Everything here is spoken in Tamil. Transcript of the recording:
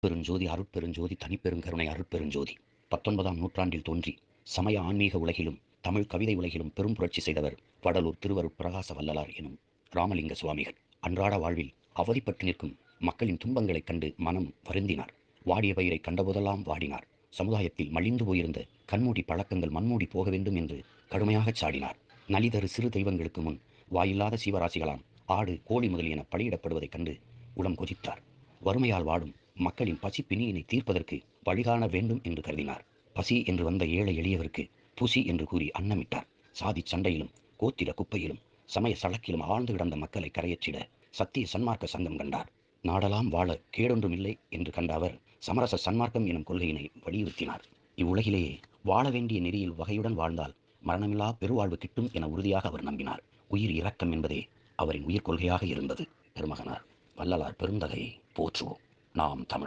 அருட்பெருஞ்சோதி அருட்பெருஞ்சோதி தனிப்பெருங்கருணை அருட்பெருஞ்சோதி 19ஆம் நூற்றாண்டில் தோன்றி சமய ஆன்மீக உலகிலும் தமிழ் கவிதை உலகிலும் பெரும் புரட்சி செய்தவர் வடலூர் திருவருட்பிரகாச வள்ளலார் எனும் ராமலிங்க சுவாமிகள். அன்றாட வாழ்வில் அவதிப்பட்டு நிற்கும் மக்களின் துன்பங்களைக் கண்டு மனம் வருந்தினார். வாடிய பயிரை கண்டபோதெல்லாம் வாடினார். சமுதாயத்தில் மலிந்து போயிருந்த கண்மூடி பழக்கங்கள் மண்மூடி போக வேண்டும் என்று கடுமையாகச் சாடினார். நலிதரு சிறு தெய்வங்களுக்கு முன் வாயில்லாத சீவராசிகளாம் ஆடு கோழி முதலியன பலியிடப்படுவதைக் கண்டு உளம் கொதித்தார். வறுமையால் வாடும் மக்களின் பசி பிணியினை தீர்ப்பதற்கு வழிகாண வேண்டும் என்று கருதினார். பசி என்று வந்த ஏழை எளியவருக்கு புசி என்று கூறி அன்னமிட்டார். சாதி சண்டையிலும் கோத்திர குப்பையிலும் சமய சளக்கிலும் ஆழ்ந்து கிடந்த மக்களை கரையற்றிட சத்திய சன்மார்க்க சங்கம் கண்டார். நாடெல்லாம் வாழ கேடொன்றுமில்லை என்று கண்ட அவர் சமரச சன்மார்க்கம் எனும் கொள்கையினை வலியுறுத்தினார். இவ்வுலகிலேயே வாழ வேண்டிய நெறியில் வகையுடன் வாழ்ந்தால் மரணமில்லா பெருவாழ்வு கிட்டும் என உறுதியாக அவர் நம்பினார். உயிர் இரக்கம் என்பதே அவரின் உயிர் கொள்கையாக இருந்தது. பெருமகனார் வள்ளலார் பெருந்தகையை போற்றுவோம். நாம் தமிழ்.